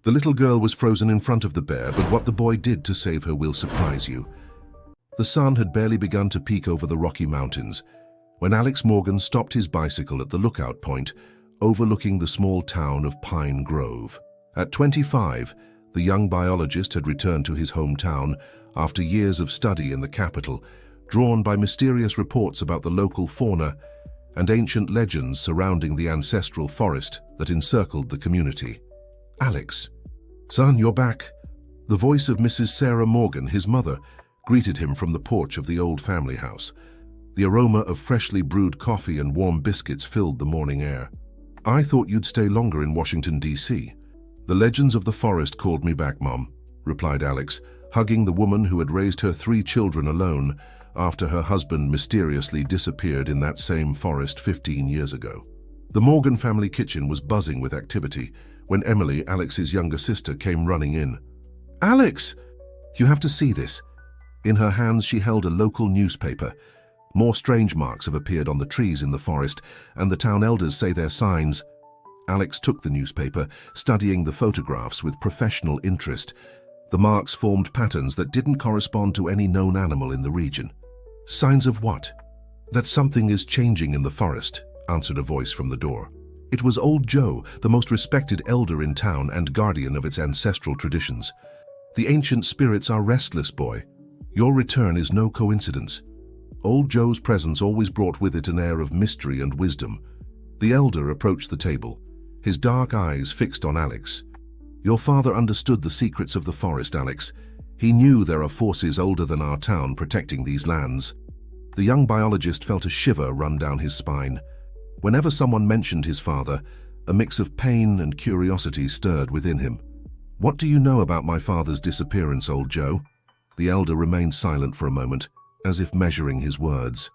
The little girl was frozen in front of the bear, but what the boy did to save her will surprise you. The sun had barely begun to peek over the Rocky Mountains when Alex Morgan stopped his bicycle at the lookout point overlooking the small town of Pine Grove. At 25, the young biologist had returned to his hometown after years of study in the capital, drawn by mysterious reports about the local fauna and ancient legends surrounding the ancestral forest that encircled the community. "Alex, son, you're back." The voice of Mrs. Sarah Morgan, his mother, greeted him from the porch of the old family house. The aroma of freshly brewed coffee and warm biscuits filled the morning air. "I thought you'd stay longer in Washington, D.C. "The legends of the forest called me back, Mom," replied Alex, hugging the woman who had raised her 3 children alone after her husband mysteriously disappeared in that same forest 15 years ago. The Morgan family kitchen was buzzing with activity when Emily, Alex's younger sister, came running in. "Alex! You have to see this." In her hands she held a local newspaper. More strange marks have appeared on the trees in the forest, and the town elders say they're signs. Alex took the newspaper, studying the photographs with professional interest. The marks formed patterns that didn't correspond to any known animal in the region. "Signs of what?" "That something is changing in the forest," answered a voice from the door. It was Old Joe, the most respected elder in town and guardian of its ancestral traditions. "The ancient spirits are restless, boy. Your return is no coincidence." Old Joe's presence always brought with it an air of mystery and wisdom. The elder approached the table, his dark eyes fixed on Alex. "Your father understood the secrets of the forest, Alex. He knew there are forces older than our town protecting these lands." The young biologist felt a shiver run down his spine. Whenever someone mentioned his father, a mix of pain and curiosity stirred within him. "What do you know about my father's disappearance, Old Joe?" The elder remained silent for a moment, as if measuring his words.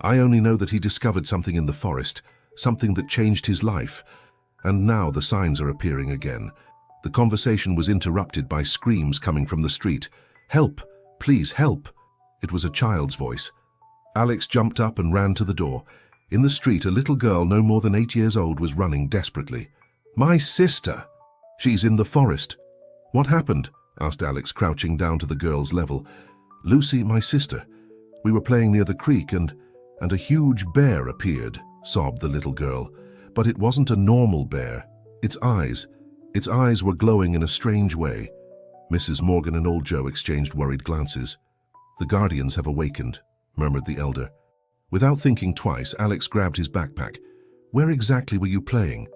"I only know that he discovered something in the forest, something that changed his life. And now the signs are appearing again." The conversation was interrupted by screams coming from the street. "Help! Please help!" It was a child's voice. Alex jumped up and ran to the door. In the street, a little girl no more than 8 years old was running desperately. "My sister! She's in the forest." "What happened?" asked Alex, crouching down to the girl's level. "Lucy, my sister. We were playing near the creek and a huge bear appeared," sobbed the little girl. "But it wasn't a normal bear. Its eyes were glowing in a strange way." Mrs. Morgan and Old Joe exchanged worried glances. "The guardians have awakened," murmured the elder. Without thinking twice, Alex grabbed his backpack. "Where exactly were you playing?"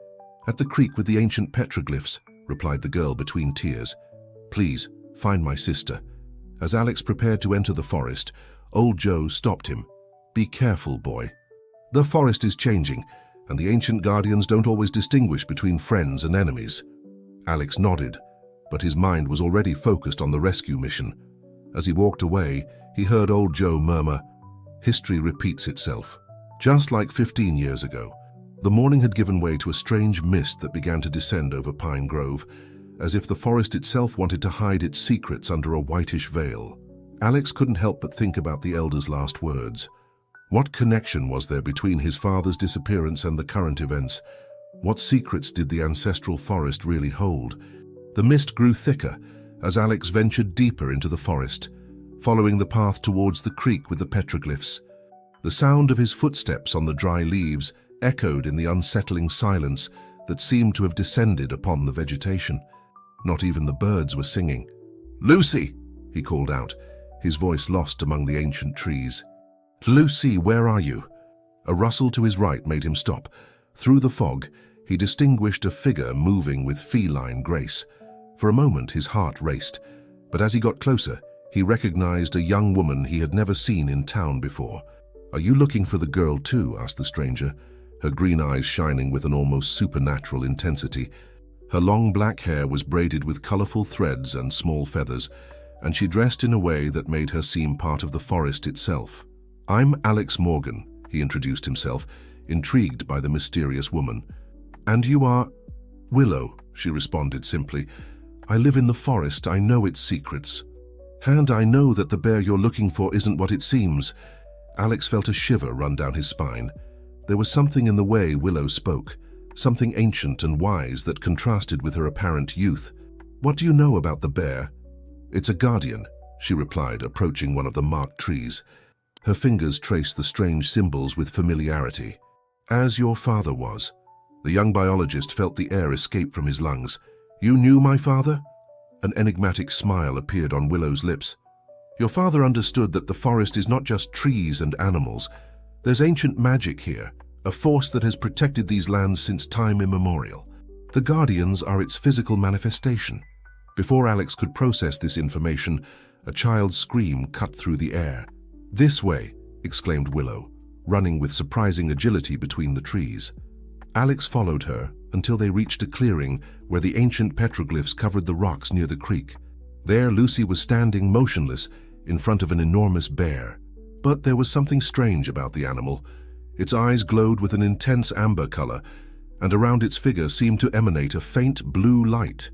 "At the creek with the ancient petroglyphs," replied the girl between tears. "Please, find my sister." As Alex prepared to enter the forest, Old Joe stopped him. "Be careful, boy. The forest is changing, and the ancient guardians don't always distinguish between friends and enemies." Alex nodded, but his mind was already focused on the rescue mission. As he walked away, he heard Old Joe murmur, "History repeats itself." Just like 15 years ago, the morning had given way to a strange mist that began to descend over Pine Grove, as if the forest itself wanted to hide its secrets under a whitish veil. Alex couldn't help but think about the elder's last words. What connection was there between his father's disappearance and the current events? What secrets did the ancestral forest really hold? The mist grew thicker as Alex ventured deeper into the forest, following the path towards the creek with the petroglyphs. The sound of his footsteps on the dry leaves echoed in the unsettling silence that seemed to have descended upon the vegetation. Not even the birds were singing. "Lucy!" he called out, his voice lost among the ancient trees. "Lucy, where are you?" A rustle to his right made him stop. Through the fog, he distinguished a figure moving with feline grace. For a moment, his heart raced, but as he got closer, he recognized a young woman he had never seen in town before. "Are you looking for the girl too?" asked the stranger, her green eyes shining with an almost supernatural intensity. Her long black hair was braided with colorful threads and small feathers, and she dressed in a way that made her seem part of the forest itself. "I'm Alex Morgan," he introduced himself, intrigued by the mysterious woman. "And you are—" "Willow," she responded simply. "I live in the forest, I know its secrets. And I know that the bear you're looking for isn't what it seems." Alex felt a shiver run down his spine. There was something in the way Willow spoke, something ancient and wise that contrasted with her apparent youth. "What do you know about the bear?" "It's a guardian," she replied, approaching one of the marked trees. Her fingers traced the strange symbols with familiarity. "As your father was." The young biologist felt the air escape from his lungs. "You knew my father?" An enigmatic smile appeared on Willow's lips. "Your father understood that the forest is not just trees and animals. There's ancient magic here, a force that has protected these lands since time immemorial. The guardians are its physical manifestation." Before Alex could process this information, a child's scream cut through the air. "This way!" exclaimed Willow, running with surprising agility between the trees. Alex followed her until they reached a clearing where the ancient petroglyphs covered the rocks near the creek. There, Lucy was standing motionless in front of an enormous bear. But there was something strange about the animal. Its eyes glowed with an intense amber color, and around its figure seemed to emanate a faint blue light.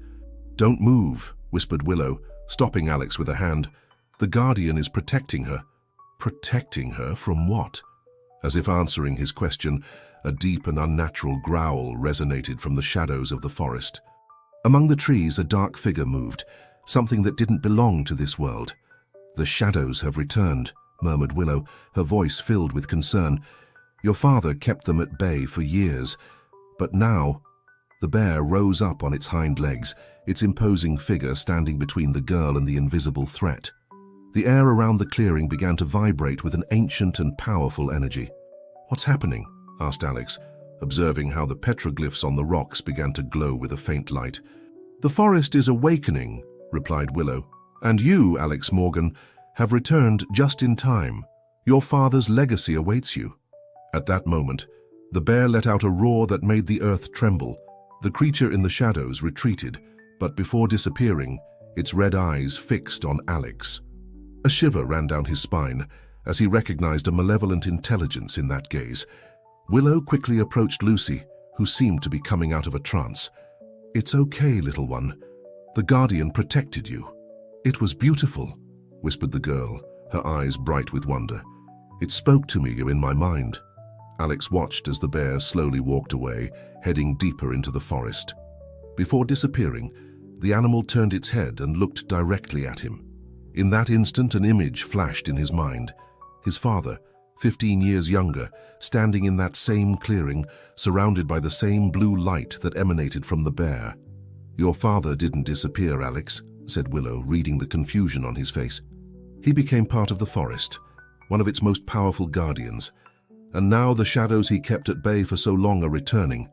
"Don't move," whispered Willow, stopping Alex with a hand. "The guardian is protecting her." "Protecting her from what?" As if answering his question, a deep and unnatural growl resonated from the shadows of the forest. Among the trees, a dark figure moved, something that didn't belong to this world. "The shadows have returned," murmured Willow, her voice filled with concern. "Your father kept them at bay for years, but now—" The bear rose up on its hind legs, its imposing figure standing between the girl and the invisible threat. The air around the clearing began to vibrate with an ancient and powerful energy. "What's happening?" asked Alex, observing how the petroglyphs on the rocks began to glow with a faint light. "The forest is awakening," replied Willow. "And you, Alex Morgan, have returned just in time. Your father's legacy awaits you." At that moment, the bear let out a roar that made the earth tremble. The creature in the shadows retreated, but before disappearing, its red eyes fixed on Alex. A shiver ran down his spine as he recognized a malevolent intelligence in that gaze. Willow quickly approached Lucy, who seemed to be coming out of a trance. "It's okay, little one. The guardian protected you." "It was beautiful," whispered the girl, her eyes bright with wonder. "It spoke to me in my mind." Alex watched as the bear slowly walked away, heading deeper into the forest. Before disappearing, the animal turned its head and looked directly at him. In that instant, an image flashed in his mind. His father, 15 years younger, standing in that same clearing, surrounded by the same blue light that emanated from the bear. "Your father didn't disappear, Alex," said Willow, reading the confusion on his face. "He became part of the forest, one of its most powerful guardians. And now the shadows he kept at bay for so long are returning."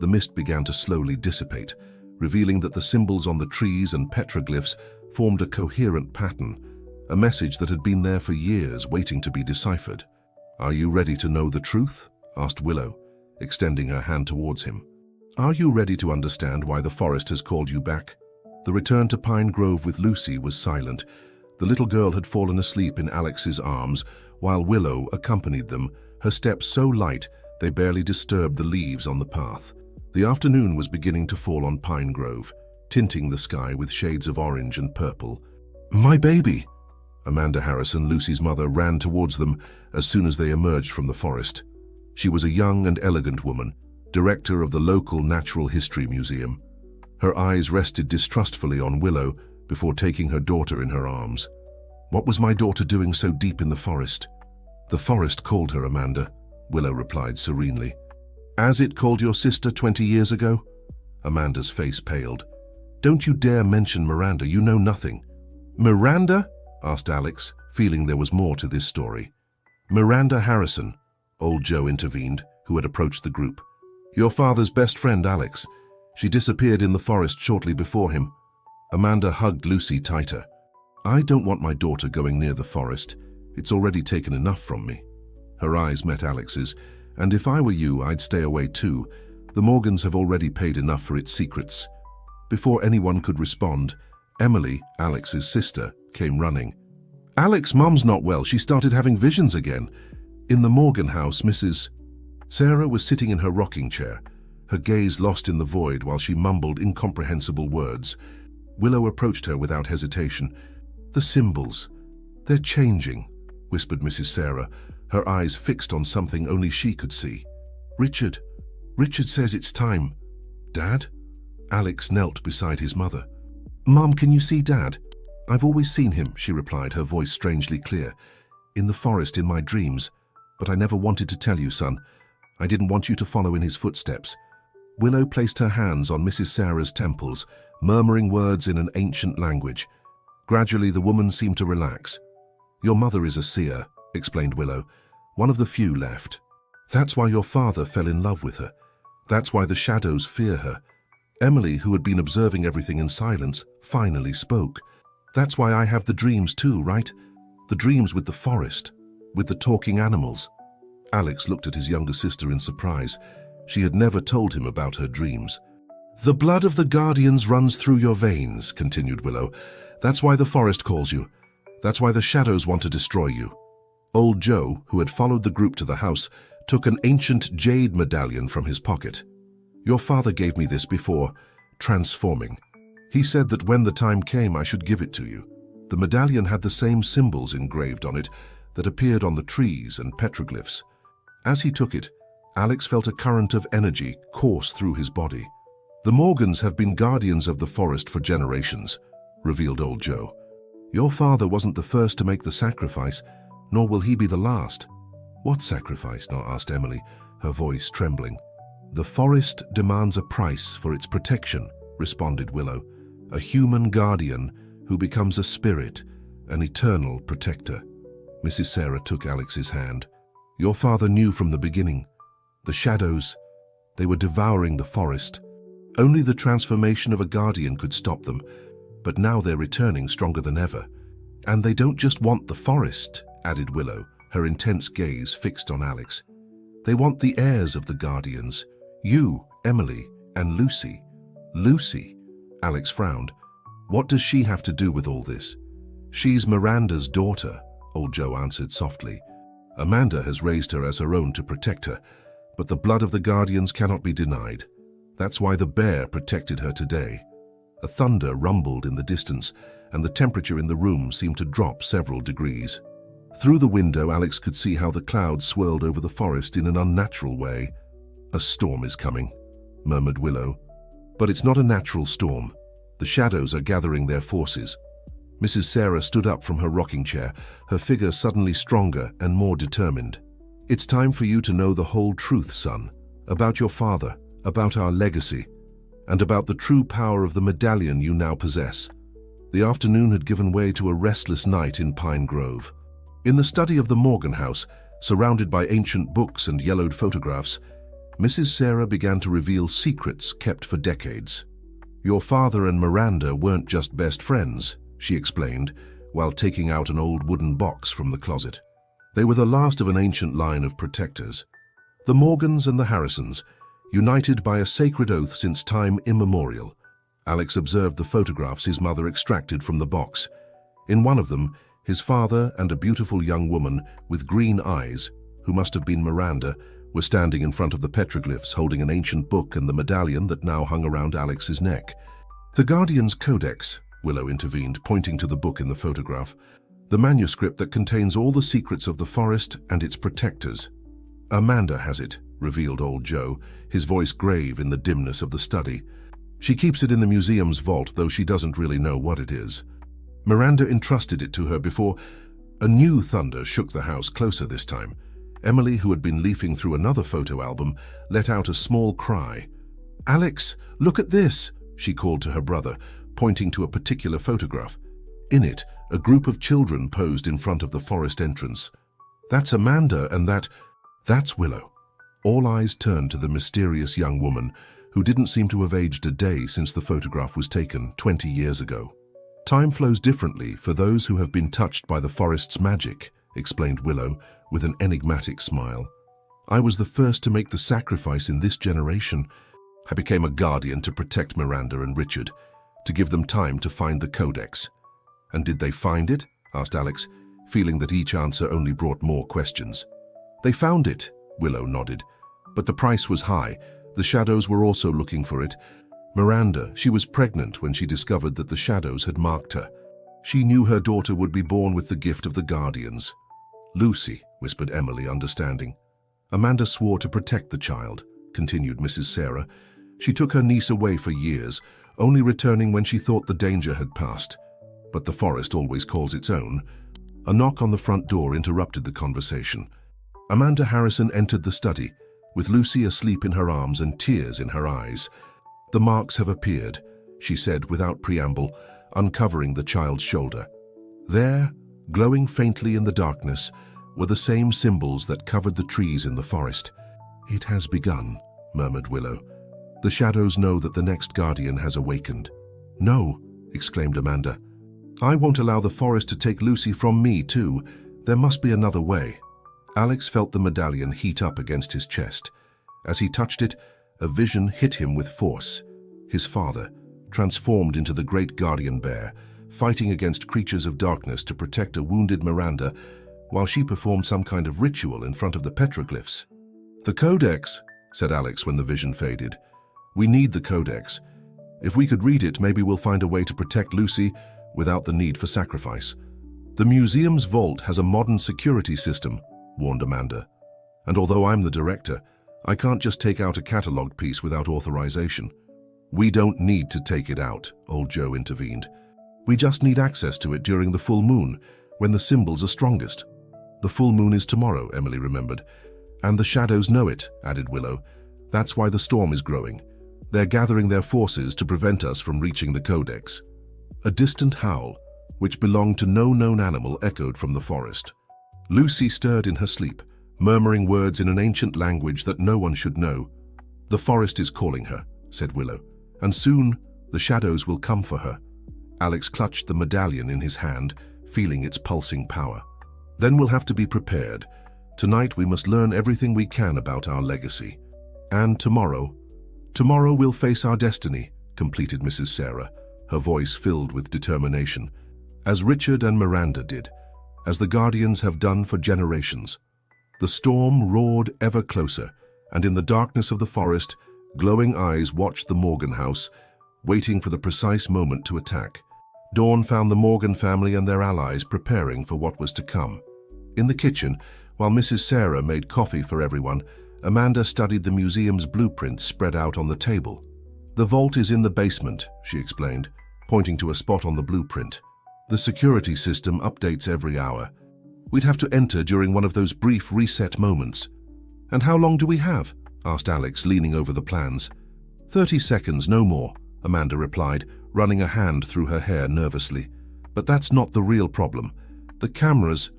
The mist began to slowly dissipate, revealing that the symbols on the trees and petroglyphs formed a coherent pattern, a message that had been there for years, waiting to be deciphered. "Are you ready to know the truth?" asked Willow, extending her hand towards him. "Are you ready to understand why the forest has called you back?" The return to Pine Grove with Lucy was silent. The little girl had fallen asleep in Alex's arms, while Willow accompanied them, her steps so light they barely disturbed the leaves on the path. The afternoon was beginning to fall on Pine Grove, tinting the sky with shades of orange and purple. "My baby!" Amanda Harrison, Lucy's mother, ran towards them as soon as they emerged from the forest. She was a young and elegant woman, director of the local Natural History Museum. Her eyes rested distrustfully on Willow before taking her daughter in her arms. "What was my daughter doing so deep in the forest?" "The forest called her, Amanda," Willow replied serenely. "As it called your sister 20 years ago?" Amanda's face paled. "Don't you dare mention Miranda, you know nothing." "Miranda?" asked Alex, feeling there was more to this story. "Miranda Harrison," old Joe intervened, who had approached the group. "Your father's best friend, Alex. She disappeared in the forest shortly before him." Amanda hugged Lucy tighter. "I don't want my daughter going near the forest. It's already taken enough from me." Her eyes met Alex's, "And if I were you, I'd stay away too. The Morgans have already paid enough for its secrets." Before anyone could respond, Emily, Alex's sister, came running. "Alex, Mum's not well. She started having visions again." In the Morgan house, Mrs. Sarah was sitting in her rocking chair, her gaze lost in the void while she mumbled incomprehensible words. Willow approached her without hesitation. "The symbols, they're changing," whispered Mrs. Sarah, her eyes fixed on something only she could see. Richard says it's time." "Dad?" Alex knelt beside his mother. "Mom, can you see Dad?" "I've always seen him," she replied, her voice strangely clear. "In the forest in my dreams. But I never wanted to tell you, son. I didn't want you to follow in his footsteps." Willow placed her hands on Mrs. Sarah's temples, murmuring words in an ancient language. Gradually, the woman seemed to relax. "Your mother is a seer," explained Willow, "one of the few left. That's why your father fell in love with her. That's why the shadows fear her." Emily, who had been observing everything in silence, finally spoke. "That's why I have the dreams too, right? The dreams with the forest, with the talking animals." Alex looked at his younger sister in surprise. She had never told him about her dreams. "The blood of the Guardians runs through your veins," continued Willow. "That's why the forest calls you. That's why the shadows want to destroy you." Old Joe, who had followed the group to the house, took an ancient jade medallion from his pocket. "Your father gave me this before transforming. He said that when the time came I should give it to you." The medallion had the same symbols engraved on it that appeared on the trees and petroglyphs. As he took it, Alex felt a current of energy course through his body. "The Morgans have been guardians of the forest for generations," revealed Old Joe. "Your father wasn't the first to make the sacrifice, nor will he be the last." "What sacrifice?" asked Emily, her voice trembling. "The forest demands a price for its protection," responded Willow. "A human guardian who becomes a spirit, an eternal protector." Mrs. Sarah took Alex's hand. "Your father knew from the beginning. The shadows, they were devouring the forest. Only the transformation of a guardian could stop them, but now they're returning stronger than ever. And they don't just want the forest," added Willow, her intense gaze fixed on Alex. "They want the heirs of the guardians, you, Emily, and Lucy." "Lucy?" Alex frowned. "What does she have to do with all this?" "She's Miranda's daughter," Old Joe answered softly. "Amanda has raised her as her own to protect her, but the blood of the Guardians cannot be denied. That's why the bear protected her today." A thunder rumbled in the distance, and the temperature in the room seemed to drop several degrees. Through the window, Alex could see how the clouds swirled over the forest in an unnatural way. "A storm is coming," murmured Willow. "But it's not a natural storm. The shadows are gathering their forces." Mrs. Sarah stood up from her rocking chair, her figure suddenly stronger and more determined. "It's time for you to know the whole truth, son, about your father, about our legacy, and about the true power of the medallion you now possess." The afternoon had given way to a restless night in Pine Grove. In the study of the Morgan house, surrounded by ancient books and yellowed photographs, Mrs. Sarah began to reveal secrets kept for decades. "Your father and Miranda weren't just best friends," she explained, while taking out an old wooden box from the closet. "They were the last of an ancient line of protectors. The Morgans and the Harrisons, united by a sacred oath since time immemorial." Alex observed the photographs his mother extracted from the box. In one of them, his father and a beautiful young woman with green eyes, who must have been Miranda, were standing in front of the petroglyphs holding an ancient book and the medallion that now hung around Alex's neck. "The Guardian's Codex," Willow intervened, pointing to the book in the photograph. "The manuscript that contains all the secrets of the forest and its protectors." "Amanda has it," revealed Old Joe, his voice grave in the dimness of the study. "She keeps it in the museum's vault, though she doesn't really know what it is. Miranda entrusted it to her before." A new thunder shook the house closer this time. Emily, who had been leafing through another photo album, let out a small cry. "Alex, look at this," she called to her brother, pointing to a particular photograph. In it, a group of children posed in front of the forest entrance. "That's Amanda, and that's Willow." All eyes turned to the mysterious young woman, who didn't seem to have aged a day since the photograph was taken 20 years ago. "Time flows differently for those who have been touched by the forest's magic," explained Willow with an enigmatic smile. "I was the first to make the sacrifice in this generation. I became a guardian to protect Miranda and Richard, to give them time to find the codex." "And did they find it?" asked Alex, feeling that each answer only brought more questions. "They found it," Willow nodded. "But the price was high. The shadows were also looking for it. Miranda, she was pregnant when she discovered that the shadows had marked her. She knew her daughter would be born with the gift of the Guardians." "Lucy," whispered Emily, understanding. "Amanda swore to protect the child," continued Mrs. Sarah. "She took her niece away for years, only returning when she thought the danger had passed. But the forest always calls its own. A knock on the front door interrupted the conversation. Amanda Harrison entered the study, with Lucy asleep in her arms and tears in her eyes. "The marks have appeared," she said without preamble, uncovering the child's shoulder. There, glowing faintly in the darkness, were the same symbols that covered the trees in the forest. "It has begun," murmured Willow. "The shadows know that the next guardian has awakened." "No," exclaimed Amanda. "I won't allow the forest to take Lucy from me, too. There must be another way." Alex felt the medallion heat up against his chest. As he touched it, a vision hit him with force. His father, transformed into the great guardian bear, fighting against creatures of darkness to protect a wounded Miranda, while she performed some kind of ritual in front of the petroglyphs. "The Codex," said Alex when the vision faded. "We need the Codex. If we could read it, maybe we'll find a way to protect Lucy without the need for sacrifice." "The museum's vault has a modern security system," warned Amanda. "And although I'm the director, I can't just take out a catalogue piece without authorization." "We don't need to take it out," Old Joe intervened. "We just need access to it during the full moon, when the symbols are strongest." "The full moon is tomorrow," Emily remembered. "And the shadows know it," added Willow. "That's why the storm is growing. They're gathering their forces to prevent us from reaching the Codex." A distant howl, which belonged to no known animal, echoed from the forest. Lucy stirred in her sleep, murmuring words in an ancient language that no one should know. "The forest is calling her," said Willow, "and soon the shadows will come for her." Alex clutched the medallion in his hand, feeling its pulsing power. "Then we'll have to be prepared. Tonight we must learn everything we can about our legacy. And tomorrow we'll face our destiny," completed Mrs. Sarah, her voice filled with determination. "As Richard and Miranda did, as the Guardians have done for generations." The storm roared ever closer, and in the darkness of the forest, glowing eyes watched the Morgan house, waiting for the precise moment to attack. Dawn found the Morgan family and their allies preparing for what was to come. In the kitchen, while Mrs. Sarah made coffee for everyone, Amanda studied the museum's blueprints spread out on the table. "The vault is in the basement," she explained, pointing to a spot on the blueprint. "The security system updates every hour. We'd have to enter during one of those brief reset moments." "And how long do we have?" asked Alex, leaning over the plans. 30 seconds, no more," Amanda replied, running a hand through her hair nervously. "But that's not the real problem. The cameras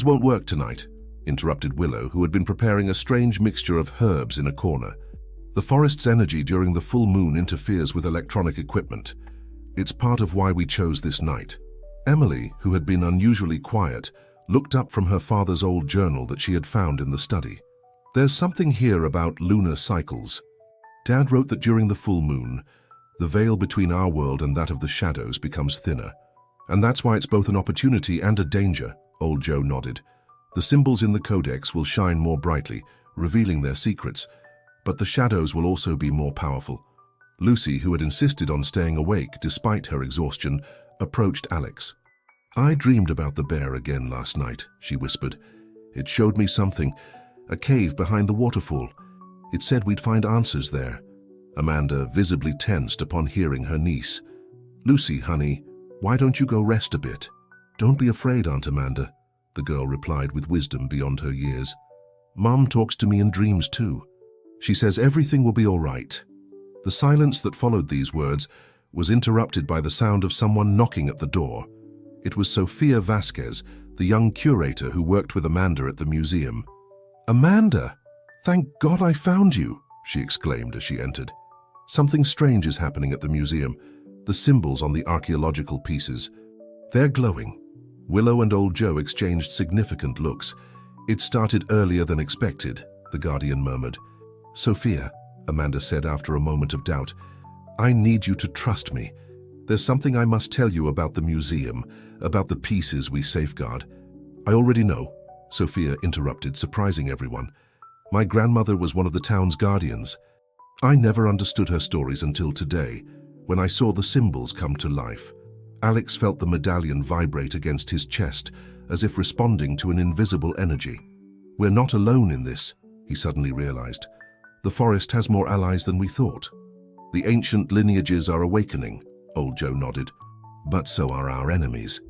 won't work tonight," interrupted Willow, who had been preparing a strange mixture of herbs in a corner. "The forest's energy during the full moon interferes with electronic equipment. It's part of why we chose this night." Emily, who had been unusually quiet, looked up from her father's old journal that she had found in the study. "There's something here about lunar cycles. Dad wrote that during the full moon, the veil between our world and that of the shadows becomes thinner. And that's why it's both an opportunity and a danger," Old Joe nodded. "The symbols in the Codex will shine more brightly, revealing their secrets, but the shadows will also be more powerful." Lucy, who had insisted on staying awake despite her exhaustion, approached Alex. "I dreamed about the bear again last night," she whispered. "It showed me something, a cave behind the waterfall. It said we'd find answers there." Amanda visibly tensed upon hearing her niece. "Lucy, honey, why don't you go rest a bit?" "Don't be afraid, Aunt Amanda," the girl replied with wisdom beyond her years. "Mom talks to me in dreams too. She says everything will be all right." The silence that followed these words was interrupted by the sound of someone knocking at the door. It was Sofia Vasquez, the young curator who worked with Amanda at the museum. "Amanda, thank God I found you," she exclaimed as she entered. "Something strange is happening at the museum. The symbols on the archaeological pieces. They're glowing." Willow and Old Joe exchanged significant looks. "It started earlier than expected," the Guardian murmured. "Sophia," Amanda said after a moment of doubt, "I need you to trust me. There's something I must tell you about the museum, about the pieces we safeguard." "I already know," Sophia interrupted, surprising everyone. "My grandmother was one of the town's guardians. I never understood her stories until today, when I saw the symbols come to life." Alex felt the medallion vibrate against his chest, as if responding to an invisible energy. "We're not alone in this," he suddenly realized. "The forest has more allies than we thought." The ancient lineages are awakening, old Joe nodded. But so are our enemies.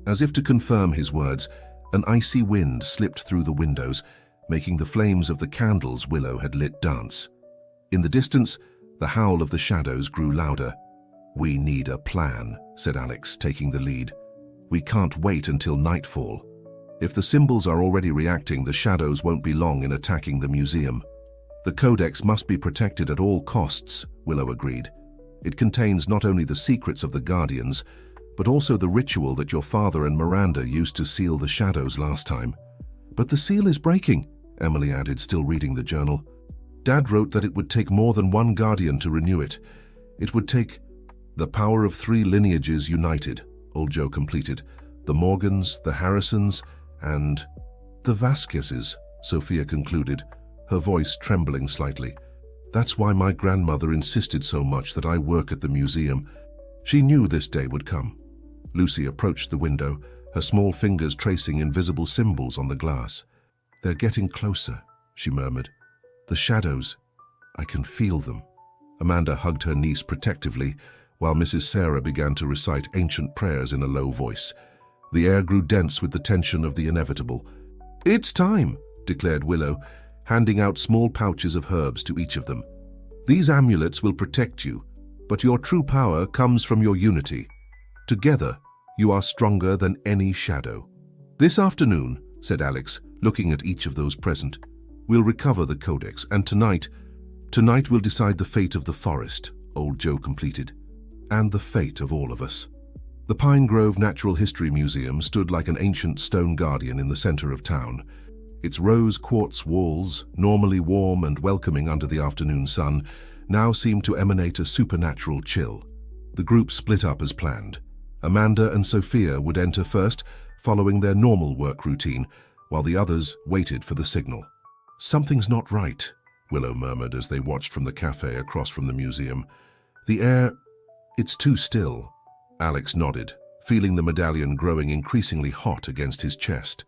As if to confirm his words, an icy wind slipped through the windows, making the flames of the candles Willow had lit dance. In the distance, the howl of the shadows grew louder. "We need a plan," said Alex, taking the lead. "We can't wait until nightfall. If the symbols are already reacting, the shadows won't be long in attacking the museum." "The Codex must be protected at all costs," Willow agreed. "It contains not only the secrets of the Guardians, but also the ritual that your father and Miranda used to seal the shadows last time." "But the seal is breaking," Emily added, still reading the journal. "Dad wrote that it would take more than one Guardian to renew it. It would take—" "The power of 3 lineages united," old Joe completed. "The Morgans, the Harrisons, and the Vasquezes," Sophia concluded, her voice trembling slightly. "That's why my grandmother insisted so much that I work at the museum. She knew this day would come." Lucy approached the window, her small fingers tracing invisible symbols on the glass. "They're getting closer," she murmured. "The shadows, I can feel them." Amanda hugged her niece protectively, while Mrs. Sarah began to recite ancient prayers in a low voice. The air grew dense with the tension of the inevitable. "It's time," declared Willow, handing out small pouches of herbs to each of them. "These amulets will protect you, but your true power comes from your unity. Together, you are stronger than any shadow." "This afternoon," said Alex, looking at each of those present, "we'll recover the Codex, and tonight we'll decide the fate of the forest," old Joe completed. "And the fate of all of us." The Pine Grove Natural History Museum stood like an ancient stone guardian in the center of town. Its rose quartz walls, normally warm and welcoming under the afternoon sun, now seemed to emanate a supernatural chill. The group split up as planned. Amanda and Sophia would enter first, following their normal work routine, while the others waited for the signal. "Something's not right," Willow murmured as they watched from the cafe across from the museum. "The air, it's too still." Alex nodded, feeling the medallion growing increasingly hot against his chest.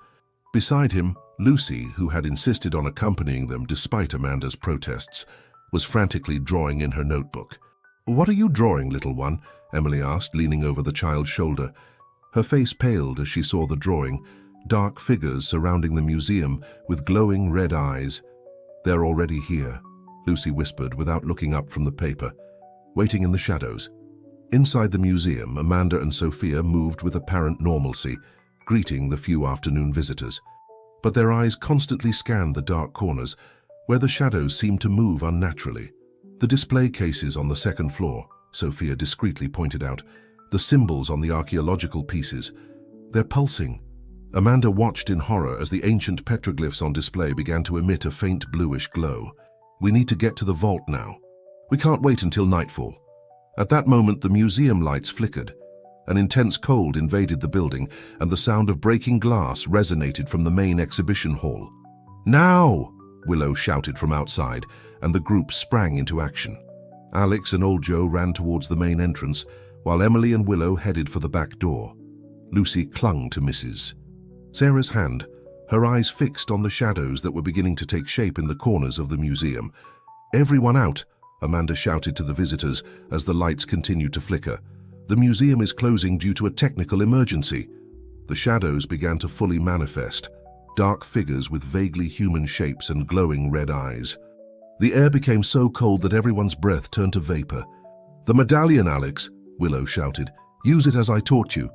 Beside him, Lucy, who had insisted on accompanying them despite Amanda's protests, was frantically drawing in her notebook. "What are you drawing, little one?" Emily asked, leaning over the child's shoulder. Her face paled as she saw the drawing, dark figures surrounding the museum with glowing red eyes. "They're already here," Lucy whispered without looking up from the paper, waiting in the shadows. Inside the museum, Amanda and Sophia moved with apparent normalcy, greeting the few afternoon visitors. But their eyes constantly scanned the dark corners, where the shadows seemed to move unnaturally. "The display cases on the second floor," Sophia discreetly pointed out. "The symbols on the archaeological pieces. They're pulsing." Amanda watched in horror as the ancient petroglyphs on display began to emit a faint bluish glow. "We need to get to the vault now. We can't wait until nightfall." At that moment, the museum lights flickered. An intense cold invaded the building, and the sound of breaking glass resonated from the main exhibition hall. "Now!" Willow shouted from outside, and the group sprang into action. Alex and old Joe ran towards the main entrance, while Emily and Willow headed for the back door. Lucy clung to Mrs. Sarah's hand, her eyes fixed on the shadows that were beginning to take shape in the corners of the museum. "Everyone out!" Amanda shouted to the visitors as the lights continued to flicker. "The museum is closing due to a technical emergency." The shadows began to fully manifest, dark figures with vaguely human shapes and glowing red eyes. The air became so cold that everyone's breath turned to vapor. "The medallion, Alex!" Willow shouted. "Use it as I taught you."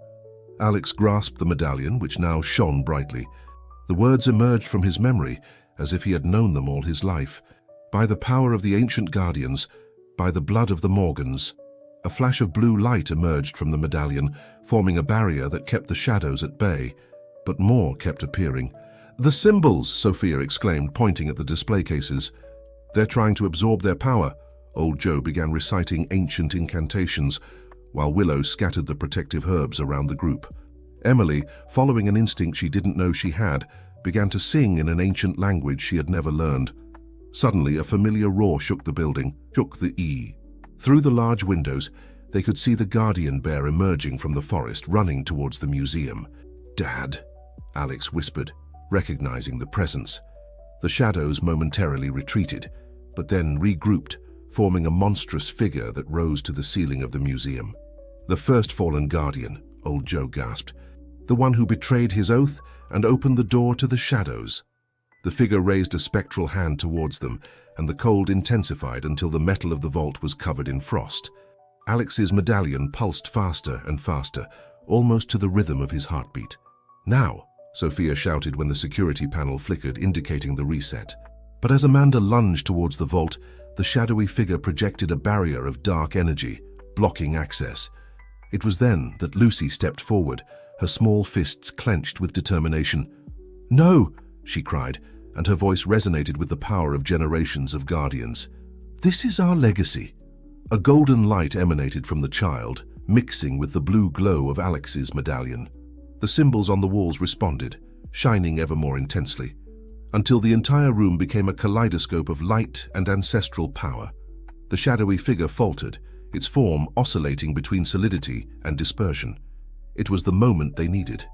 Alex grasped the medallion, which now shone brightly. The words emerged from his memory as if he had known them all his life. "By the power of the ancient guardians, by the blood of the Morgans." A flash of blue light emerged from the medallion, forming a barrier that kept the shadows at bay. But more kept appearing. "The symbols!" Sophia exclaimed, pointing at the display cases. "They're trying to absorb their power." Old Joe began reciting ancient incantations, while Willow scattered the protective herbs around the group. Emily, following an instinct she didn't know she had, began to sing in an ancient language she had never learned. Suddenly, a familiar roar shook the building, shook the E. Through the large windows, they could see the guardian bear emerging from the forest, running towards the museum. "Dad," Alex whispered, recognizing the presence. The shadows momentarily retreated, but then regrouped, forming a monstrous figure that rose to the ceiling of the museum. "The first fallen guardian," old Joe gasped. "The one who betrayed his oath and opened the door to the shadows." The figure raised a spectral hand towards them, and the cold intensified until the metal of the vault was covered in frost. Alex's medallion pulsed faster and faster, almost to the rhythm of his heartbeat. "Now!" Sophia shouted when the security panel flickered, indicating the reset. But as Amanda lunged towards the vault, the shadowy figure projected a barrier of dark energy, blocking access. It was then that Lucy stepped forward, her small fists clenched with determination. "No!" she cried, and her voice resonated with the power of generations of guardians. "This is our legacy." A golden light emanated from the child, mixing with the blue glow of Alex's medallion. The symbols on the walls responded, shining ever more intensely, until the entire room became a kaleidoscope of light and ancestral power. The shadowy figure faltered, its form oscillating between solidity and dispersion. It was the moment they needed.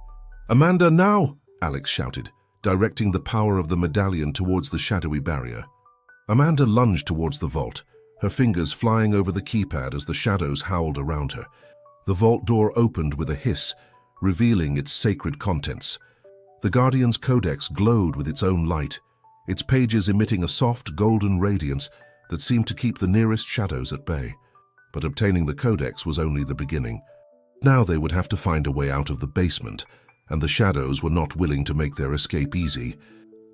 "Amanda, now!" Alex shouted, directing the power of the medallion towards the shadowy barrier. Amanda lunged towards the vault, her fingers flying over the keypad as the shadows howled around her. The vault door opened with a hiss, revealing its sacred contents. The Guardian's codex glowed with its own light, its pages emitting a soft golden radiance that seemed to keep the nearest shadows at bay. But obtaining the codex was only the beginning. Now they would have to find a way out of the basement, and the shadows were not willing to make their escape easy.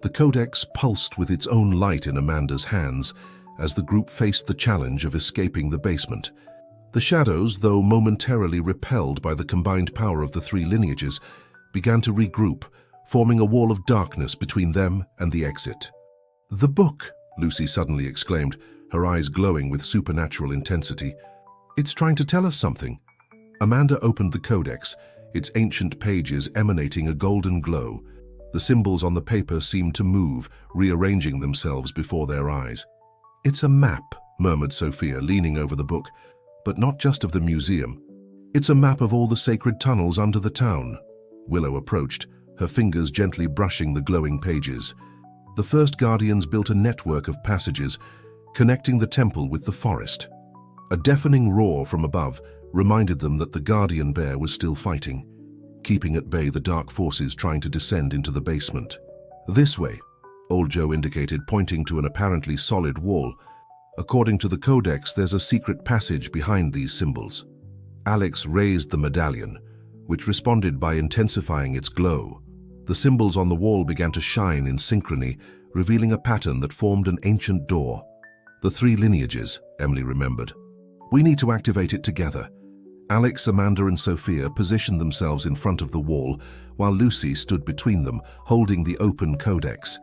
The codex pulsed with its own light in Amanda's hands as the group faced the challenge of escaping the basement. The shadows, though momentarily repelled by the combined power of the three lineages, began to regroup, forming a wall of darkness between them and the exit. "The book!" Lucy suddenly exclaimed, her eyes glowing with supernatural intensity. "It's trying to tell us something." Amanda opened the codex, its ancient pages emanating a golden glow. The symbols on the paper seemed to move, rearranging themselves before their eyes. "It's a map," murmured Sophia, leaning over the book, "but not just of the museum. It's a map of all the sacred tunnels under the town." Willow approached, her fingers gently brushing the glowing pages. The first Guardians built a network of passages, connecting the temple with the forest. A deafening roar from above reminded them that the Guardian Bear was still fighting, keeping at bay the dark forces trying to descend into the basement. "This way," old Joe indicated, pointing to an apparently solid wall. "According to the codex, there's a secret passage behind these symbols." Alex raised the medallion, which responded by intensifying its glow. The symbols on the wall began to shine in synchrony, revealing a pattern that formed an ancient door. "The three lineages," Emily remembered. "We need to activate it together." Alex, Amanda, and Sophia positioned themselves in front of the wall, while Lucy stood between them, holding the open codex.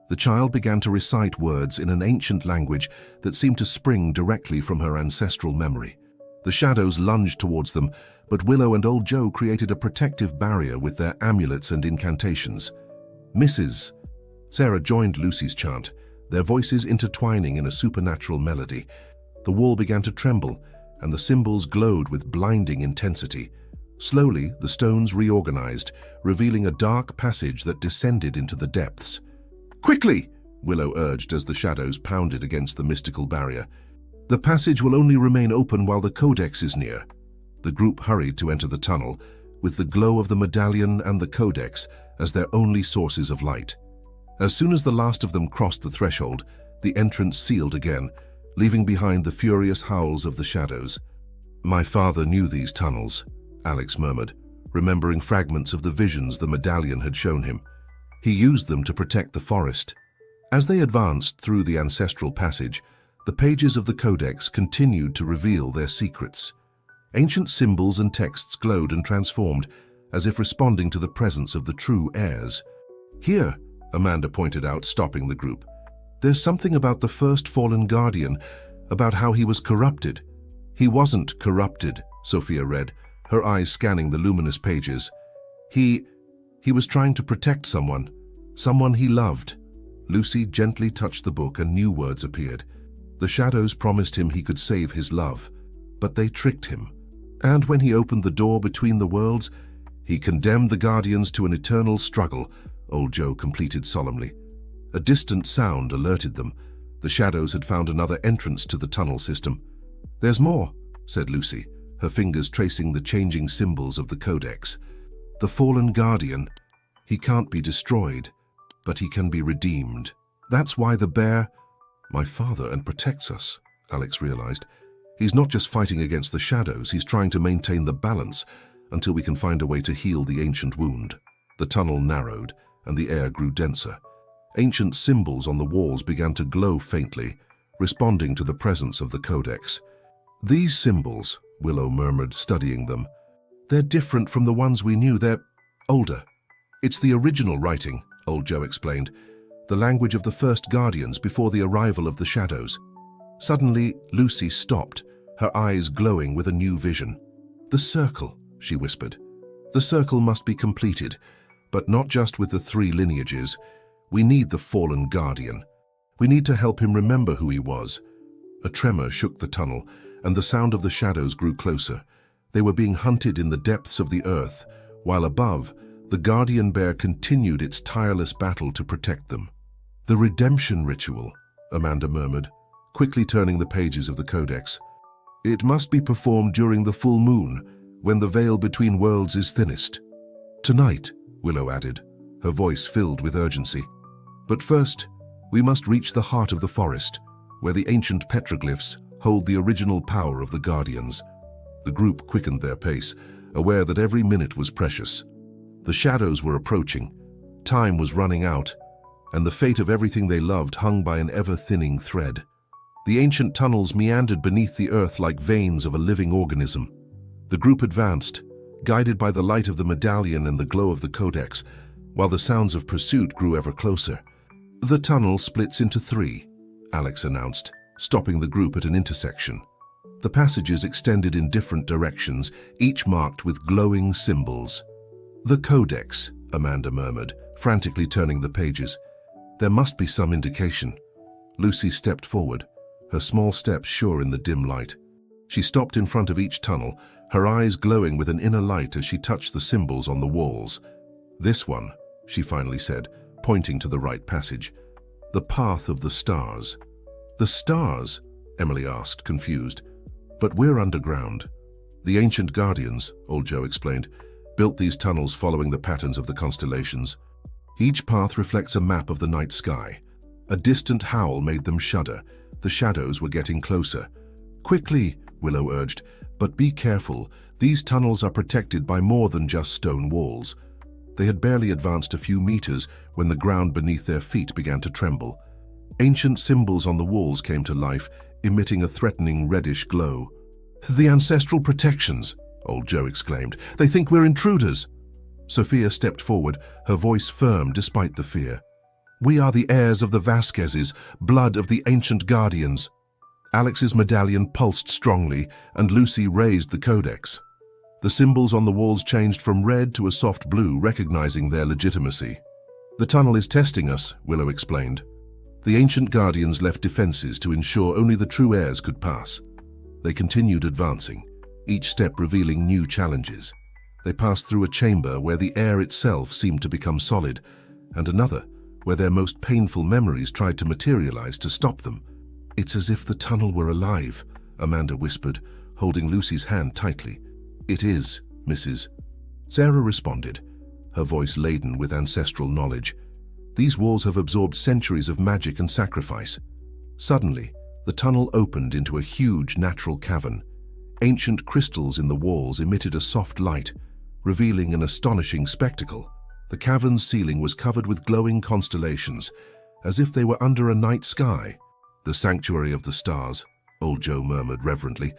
The child began to recite words in an ancient language that seemed to spring directly from her ancestral memory. The shadows lunged towards them, but Willow and old Joe created a protective barrier with their amulets and incantations. "Mrs." Sarah joined Lucy's chant, their voices intertwining in a supernatural melody. The wall began to tremble, and the symbols glowed with blinding intensity. Slowly, the stones reorganized, revealing a dark passage that descended into the depths. "Quickly!" Willow urged as the shadows pounded against the mystical barrier. "The passage will only remain open while the codex is near." The group hurried to enter the tunnel, with the glow of the medallion and the codex as their only sources of light. As soon as the last of them crossed the threshold, the entrance sealed again, leaving behind the furious howls of the shadows. "My father knew these tunnels," Alex murmured, remembering fragments of the visions the medallion had shown him. "He used them to protect the forest." As they advanced through the ancestral passage, the pages of the codex continued to reveal their secrets. Ancient symbols and texts glowed and transformed, as if responding to the presence of the true heirs. "Here," Amanda pointed out, stopping the group. "There's something about the first fallen guardian, about how he was corrupted." "He wasn't corrupted," Sophia read, her eyes scanning the luminous pages. He was trying to protect someone he loved." Lucy gently touched the book and new words appeared. The shadows promised him he could save his love, but they tricked him. And when he opened the door between the worlds, he condemned the Guardians to an eternal struggle, old Joe completed solemnly. A distant sound alerted them, The shadows had found another entrance to the tunnel system. "There's more," said Lucy, her fingers tracing the changing symbols of the Codex. "The fallen guardian. He can't be destroyed, but he can be redeemed. That's why the bear—" "My father and protects us," Alex realized. "He's not just fighting against the shadows, he's trying to maintain the balance until we can find a way to heal the ancient wound." The tunnel narrowed, and the air grew denser. Ancient symbols on the walls began to glow faintly, responding to the presence of the Codex. "These symbols," Willow murmured, studying them, "they're different from the ones we knew. They're older." "It's the original writing," Old Joe explained, "the language of the first Guardians before the arrival of the shadows." Suddenly, Lucy stopped, her eyes glowing with a new vision. "The circle," she whispered. "The circle must be completed, but not just with the 3 lineages. We need the fallen guardian. We need to help him remember who he was." A tremor shook the tunnel, and the sound of the shadows grew closer. They were being hunted in the depths of the earth, while above, the guardian bear continued its tireless battle to protect them. "The redemption ritual," Amanda murmured, quickly turning the pages of the Codex. "It must be performed during the full moon, when the veil between worlds is thinnest." "Tonight," Willow added, her voice filled with urgency. "But first, we must reach the heart of the forest, where the ancient petroglyphs hold the original power of the Guardians." The group quickened their pace, aware that every minute was precious. The shadows were approaching, time was running out, and the fate of everything they loved hung by an ever-thinning thread. The ancient tunnels meandered beneath the earth like veins of a living organism. The group advanced, guided by the light of the medallion and the glow of the Codex, while the sounds of pursuit grew ever closer. "The tunnel splits into 3, Alex announced, stopping the group at an intersection. The passages extended in different directions, each marked with glowing symbols. "The Codex," Amanda murmured, frantically turning the pages. "There must be some indication." Lucy stepped forward, her small steps sure in the dim light. She stopped in front of each tunnel, her eyes glowing with an inner light as she touched the symbols on the walls. "This one," she finally said, pointing to the right passage. "The path of the stars." "The stars?" Emily asked, confused. "But we're underground." "The ancient guardians," Old Joe explained, "built these tunnels following the patterns of the constellations. Each path reflects a map of the night sky. A distant howl made them shudder. The shadows were getting closer. "Quickly," Willow urged, "but be careful. These tunnels are protected by more than just stone walls." They had barely advanced a few meters when the ground beneath their feet began to tremble. Ancient symbols on the walls came to life, emitting a threatening reddish glow. "The ancestral protections," Old Joe exclaimed. "They think we're intruders." Sophia stepped forward, her voice firm despite the fear. "We are the heirs of the Vasquezes, blood of the ancient guardians." Alex's medallion pulsed strongly, and Lucy raised the Codex. The symbols on the walls changed from red to a soft blue, recognizing their legitimacy. "The tunnel is testing us," Willow explained. "The ancient guardians left defenses to ensure only the true heirs could pass." They continued advancing, each step revealing new challenges. They passed through a chamber where the air itself seemed to become solid, and another where their most painful memories tried to materialize to stop them. "It's as if the tunnel were alive," Amanda whispered, holding Lucy's hand tightly. "It is, Mrs." Sarah responded, her voice laden with ancestral knowledge. "These walls have absorbed centuries of magic and sacrifice." Suddenly, the tunnel opened into a huge natural cavern. Ancient crystals in the walls emitted a soft light, revealing an astonishing spectacle. The cavern's ceiling was covered with glowing constellations, as if they were under a night sky. "The sanctuary of the stars," Old Joe murmured reverently,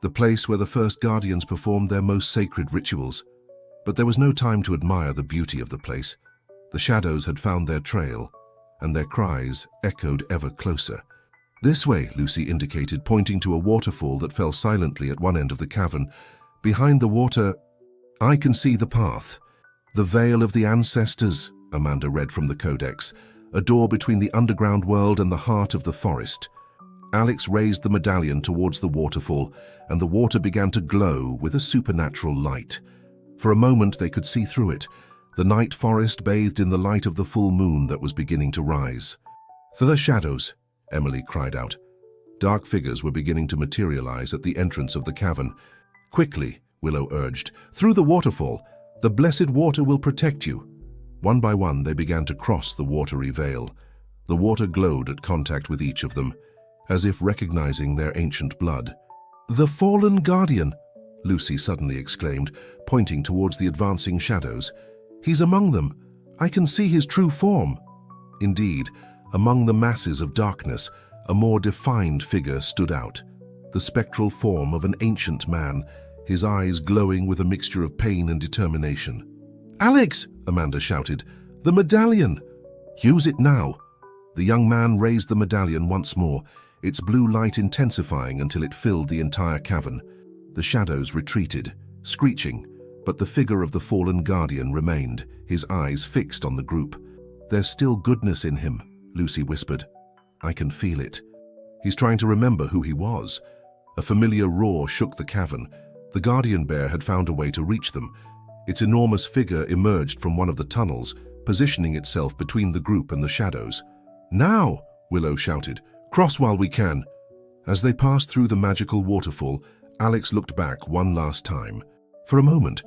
"the place where the first guardians performed their most sacred rituals." But there was no time to admire the beauty of the place. The shadows had found their trail, and their cries echoed ever closer. "This way," Lucy indicated, pointing to a waterfall that fell silently at one end of the cavern. "Behind the water, I can see the path." "The Veil of the Ancestors," Amanda read from the Codex, "a door between the underground world and the heart of the forest." Alex raised the medallion towards the waterfall, and the water began to glow with a supernatural light. For a moment they could see through it, the night forest bathed in the light of the full moon that was beginning to rise. "For the shadows," Emily cried out. Dark figures were beginning to materialize at the entrance of the cavern. Quickly, Willow urged. Through the waterfall. The blessed water will protect you. One by one, they began to cross the watery veil. The water glowed at contact with each of them, as if recognizing their ancient blood. "The fallen guardian!" Lucy suddenly exclaimed, pointing towards the advancing shadows. "He's among them. I can see his true form." Indeed, among the masses of darkness, a more defined figure stood out. The spectral form of an ancient man, his eyes glowing with a mixture of pain and determination. "Alex!" Amanda shouted. "The medallion!" "Use it now!" The young man raised the medallion once more, its blue light intensifying until it filled the entire cavern. The shadows retreated, screeching, but the figure of the fallen guardian remained, his eyes fixed on the group. "There's still goodness in him," Lucy whispered. "I can feel it." He's trying to remember who he was. A familiar roar shook the cavern. The guardian bear had found a way to reach them. Its enormous figure emerged from one of the tunnels, positioning itself between the group and the shadows. "Now!" Willow shouted. "Cross while we can." As they passed through the magical waterfall, Alex looked back one last time. For a moment,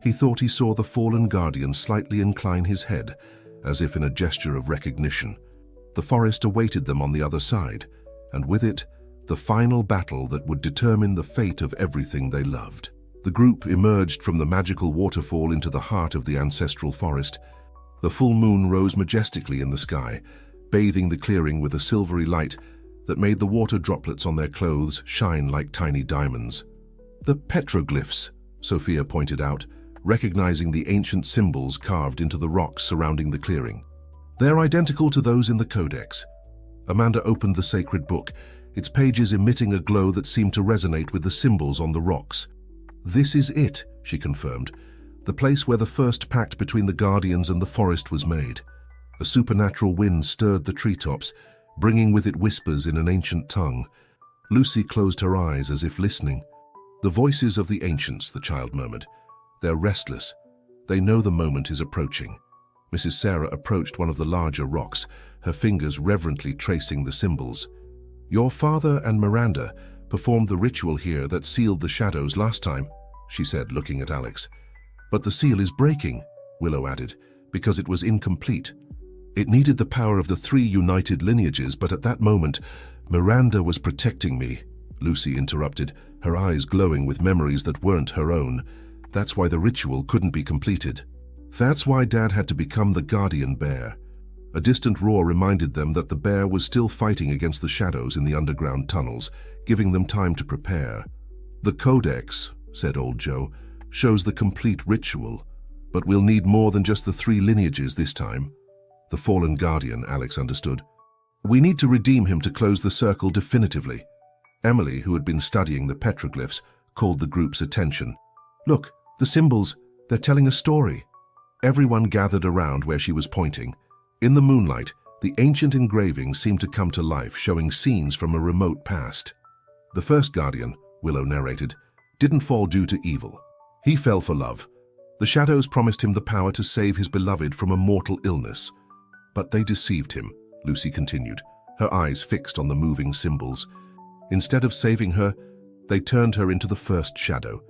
he thought he saw the fallen guardian slightly incline his head, as if in a gesture of recognition. The forest awaited them on the other side, and with it, the final battle that would determine the fate of everything they loved. The group emerged from the magical waterfall into the heart of the ancestral forest. The full moon rose majestically in the sky, bathing the clearing with a silvery light that made the water droplets on their clothes shine like tiny diamonds. "The petroglyphs," Sophia pointed out, recognizing the ancient symbols carved into the rocks surrounding the clearing. "They're identical to those in the Codex." Amanda opened the sacred book, its pages emitting a glow that seemed to resonate with the symbols on the rocks. "This is it," she confirmed, "the place where the first pact between the Guardians and the forest was made." A supernatural wind stirred the treetops, bringing with it whispers in an ancient tongue. Lucy closed her eyes as if listening. "The voices of the ancients," the child murmured. "They're restless. They know the moment is approaching." Mrs. Sarah approached one of the larger rocks, her fingers reverently tracing the symbols. "Your father and Miranda performed the ritual here that sealed the shadows last time," she said, looking at Alex. "But the seal is breaking," Willow added, "because it was incomplete. It needed the power of the three united lineages, but at that moment, Miranda was protecting me," Lucy interrupted, her eyes glowing with memories that weren't her own. "That's why the ritual couldn't be completed. That's why Dad had to become the guardian bear." A distant roar reminded them that the bear was still fighting against the shadows in the underground tunnels, giving them time to prepare. "The Codex," said Old Joe, "shows the complete ritual, but we'll need more than just the three lineages this time." The fallen guardian, Alex understood. "We need to redeem him to close the circle definitively." Emily, who had been studying the petroglyphs, called the group's attention. "Look, the symbols, they're telling a story." Everyone gathered around where she was pointing. In the moonlight, the ancient engravings seemed to come to life, showing scenes from a remote past. "The first guardian," Willow narrated, "didn't fall due to evil. He fell for love. The shadows promised him the power to save his beloved from a mortal illness. But they deceived him," Lucy continued, her eyes fixed on the moving symbols. "Instead of saving her, they turned her into the first shadow.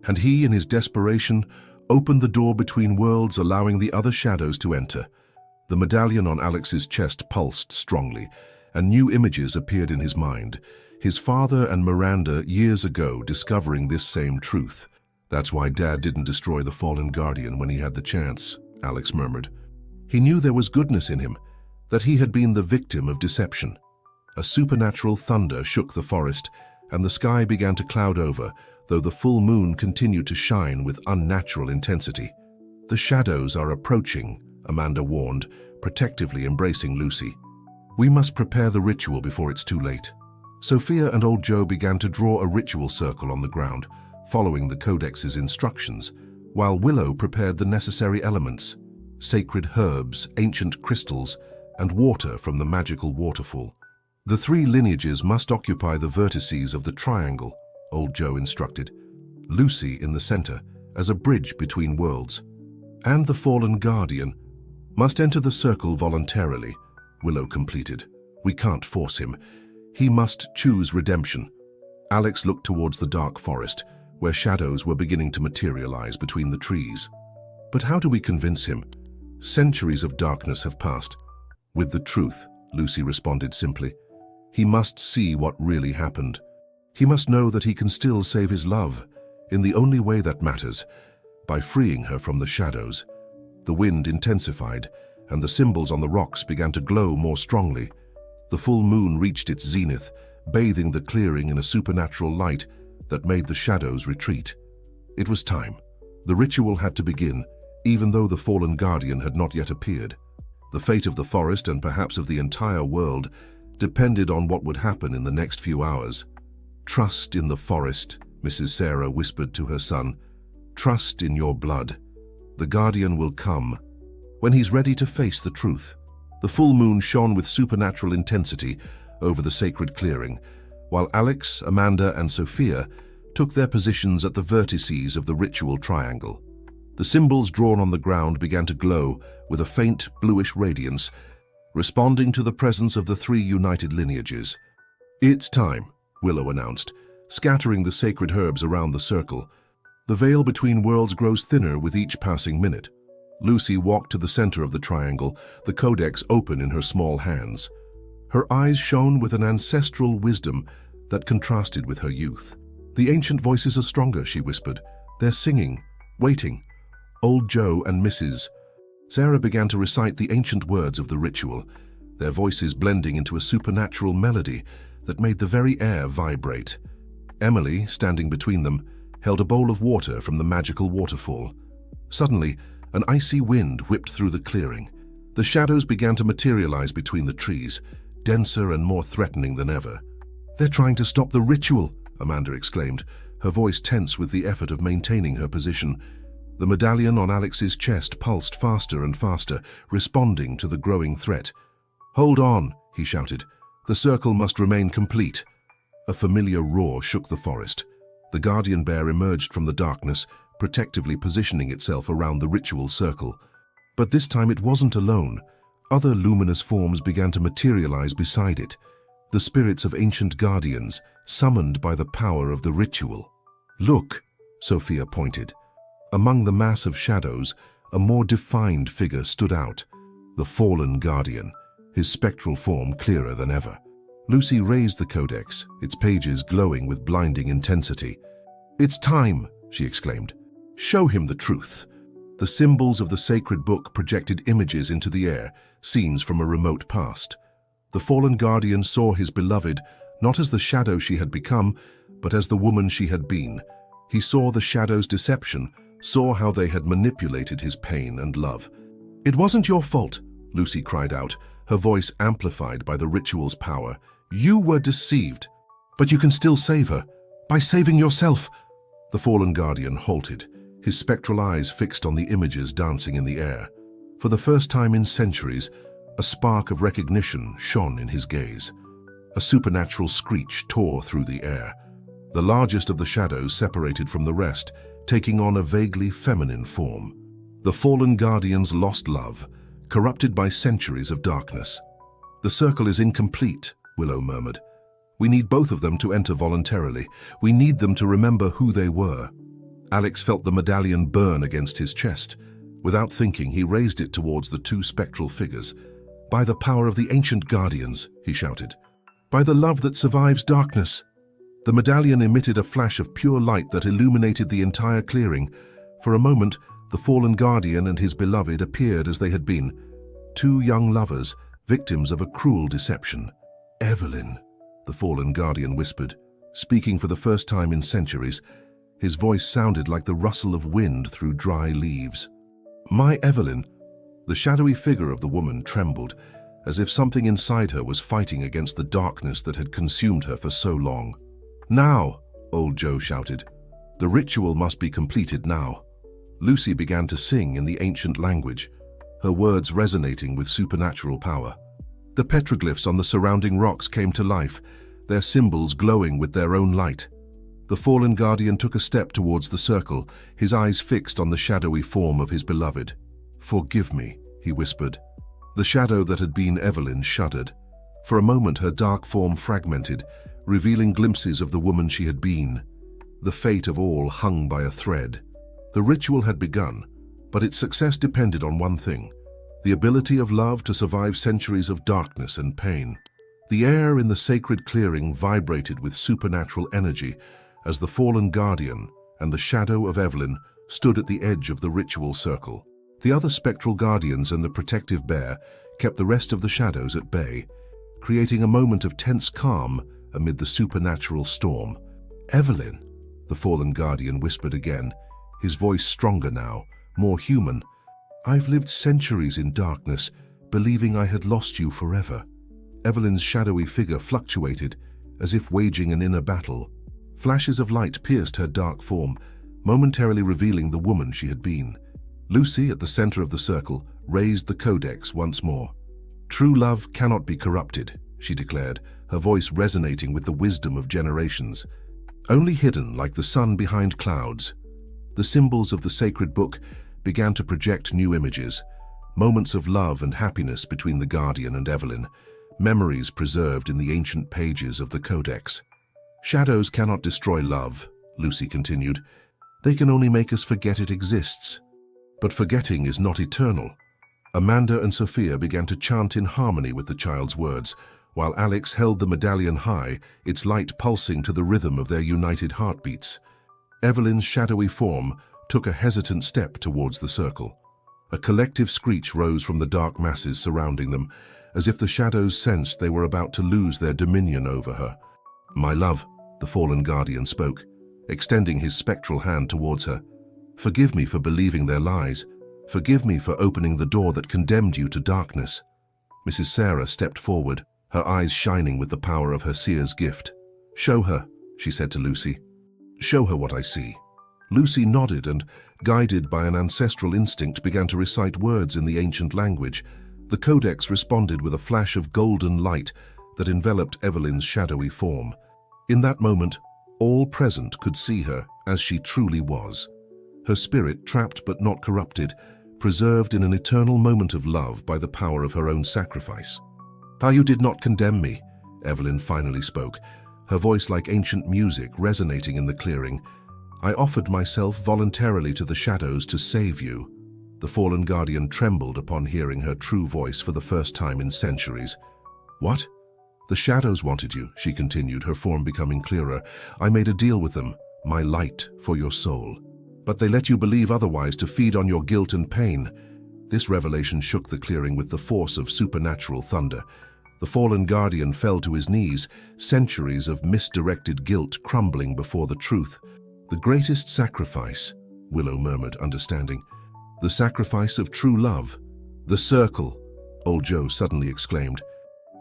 And he, in his desperation, opened the door between worlds, allowing the other shadows to enter." The medallion on Alex's chest pulsed strongly, and new images appeared in his mind. His father and Miranda years ago discovering this same truth. "That's why Dad didn't destroy the fallen guardian when he had the chance," Alex murmured. "He knew there was goodness in him, that he had been the victim of deception." A supernatural thunder shook the forest, and the sky began to cloud over, though the full moon continued to shine with unnatural intensity. "The shadows are approaching," Amanda warned, protectively embracing Lucy. "We must prepare the ritual before it's too late." Sophia and Old Joe began to draw a ritual circle on the ground, following the Codex's instructions, while Willow prepared the necessary elements: sacred herbs, ancient crystals, and water from the magical waterfall. "The three lineages must occupy the vertices of the triangle," Old Joe instructed, "Lucy in the center, as a bridge between worlds. And the fallen guardian must enter the circle voluntarily," Willow completed, We can't force him. He must choose redemption. Alex looked towards the dark forest, where shadows were beginning to materialize between the trees. But how do we convince him? Centuries of darkness have passed. With the truth, Lucy responded simply. He must see what really happened. He must know that he can still save his love, in the only way that matters, by freeing her from the shadows. The wind intensified, and the symbols on the rocks began to glow more strongly. The full moon reached its zenith, bathing the clearing in a supernatural light that made the shadows retreat. It was time. The ritual had to begin, even though the fallen guardian had not yet appeared. The fate of the forest and perhaps of the entire world depended on what would happen in the next few hours. "Trust in the forest," Mrs. Sarah whispered to her son. "Trust in your blood. The guardian will come when he's ready to face the truth." The full moon shone with supernatural intensity over the sacred clearing, while Alex, Amanda, and Sophia took their positions at the vertices of the ritual triangle. The symbols drawn on the ground began to glow with a faint bluish radiance, responding to the presence of the three united lineages. "It's time," Willow announced, scattering the sacred herbs around the circle. The veil between worlds grows thinner with each passing minute. Lucy walked to the center of the triangle, the codex open in her small hands. Her eyes shone with an ancestral wisdom that contrasted with her youth. "The ancient voices are stronger," she whispered. "They're singing, waiting." Old Joe and Mrs. Sarah began to recite the ancient words of the ritual, their voices blending into a supernatural melody that made the very air vibrate. Emily, standing between them, held a bowl of water from the magical waterfall. Suddenly, an icy wind whipped through the clearing. The shadows began to materialize between the trees, denser and more threatening than ever. "They're trying to stop the ritual," Amanda exclaimed, her voice tense with the effort of maintaining her position. The medallion on Alex's chest pulsed faster and faster, responding to the growing threat. "Hold on," he shouted. "The circle must remain complete." A familiar roar shook the forest. The guardian bear emerged from the darkness, protectively positioning itself around the ritual circle. But this time it wasn't alone. Other luminous forms began to materialize beside it, the spirits of ancient guardians, summoned by the power of the ritual. "Look," Sophia pointed. Among the mass of shadows, a more defined figure stood out, the fallen guardian, his spectral form clearer than ever. Lucy raised the codex, its pages glowing with blinding intensity. "It's time," she exclaimed. "Show him the truth." The symbols of the sacred book projected images into the air, scenes from a remote past. The fallen guardian saw his beloved not as the shadow she had become, but as the woman she had been. He saw the shadow's deception, saw how they had manipulated his pain and love. "It wasn't your fault," Lucy cried out, her voice amplified by the ritual's power. "You were deceived, but you can still save her, by saving yourself." The fallen guardian halted, his spectral eyes fixed on the images dancing in the air. For the first time in centuries, a spark of recognition shone in his gaze. A supernatural screech tore through the air. The largest of the shadows separated from the rest, taking on a vaguely feminine form. The fallen guardian's lost love, corrupted by centuries of darkness. "The circle is incomplete," Willow murmured. "We need both of them to enter voluntarily. We need them to remember who they were." Alex felt the medallion burn against his chest. Without thinking, he raised it towards the two spectral figures. "By the power of the ancient guardians," he shouted. "By the love that survives darkness." The medallion emitted a flash of pure light that illuminated the entire clearing. For a moment, the fallen guardian and his beloved appeared as they had been, two young lovers, victims of a cruel deception. "Evelyn," the fallen guardian whispered, speaking for the first time in centuries. His voice sounded like the rustle of wind through dry leaves. "My Evelyn." The shadowy figure of the woman trembled, as if something inside her was fighting against the darkness that had consumed her for so long. "Now," old Joe shouted. "The ritual must be completed now." Lucy began to sing in the ancient language, her words resonating with supernatural power. The petroglyphs on the surrounding rocks came to life, their symbols glowing with their own light. The fallen guardian took a step towards the circle, his eyes fixed on the shadowy form of his beloved. "Forgive me," he whispered. The shadow that had been Evelyn shuddered. For a moment her dark form fragmented, revealing glimpses of the woman she had been. The fate of all hung by a thread. The ritual had begun, but its success depended on one thing: the ability of love to survive centuries of darkness and pain. The air in the sacred clearing vibrated with supernatural energy as the fallen guardian and the shadow of Evelyn stood at the edge of the ritual circle. The other spectral guardians and the protective bear kept the rest of the shadows at bay, creating a moment of tense calm amid the supernatural storm. "Evelyn," the fallen guardian whispered again, his voice stronger now, more human. "I've lived centuries in darkness, believing I had lost you forever." Evelyn's shadowy figure fluctuated, as if waging an inner battle. Flashes of light pierced her dark form, momentarily revealing the woman she had been. Lucy, at the center of the circle, raised the codex once more. "True love cannot be corrupted," she declared, her voice resonating with the wisdom of generations. "Only hidden like the sun behind clouds." The symbols of the sacred book began to project new images, moments of love and happiness between the Guardian and Evelyn, memories preserved in the ancient pages of the Codex. "Shadows cannot destroy love," Lucy continued. "They can only make us forget it exists. But forgetting is not eternal." Amanda and Sophia began to chant in harmony with the child's words, while Alex held the medallion high, its light pulsing to the rhythm of their united heartbeats. Evelyn's shadowy form took a hesitant step towards the circle. A collective screech rose from the dark masses surrounding them, as if the shadows sensed they were about to lose their dominion over her. "My love," the fallen guardian spoke, extending his spectral hand towards her. "Forgive me for believing their lies. Forgive me for opening the door that condemned you to darkness." Mrs. Sarah stepped forward, her eyes shining with the power of her seer's gift. "Show her," she said to Lucy. "Show her what I see." Lucy nodded and, guided by an ancestral instinct, began to recite words in the ancient language. The codex responded with a flash of golden light that enveloped Evelyn's shadowy form. In that moment, all present could see her as she truly was. Her spirit, trapped but not corrupted, preserved in an eternal moment of love by the power of her own sacrifice. "You did not condemn me," Evelyn finally spoke, her voice like ancient music resonating in the clearing. "I offered myself voluntarily to the shadows to save you." The fallen guardian trembled upon hearing her true voice for the first time in centuries. "What?" "The shadows wanted you," she continued, her form becoming clearer. "I made a deal with them, my light for your soul. But they let you believe otherwise to feed on your guilt and pain." This revelation shook the clearing with the force of supernatural thunder. The fallen guardian fell to his knees, centuries of misdirected guilt crumbling before the truth. "The greatest sacrifice," Willow murmured, understanding. "The sacrifice of true love." "The circle," Old Joe suddenly exclaimed.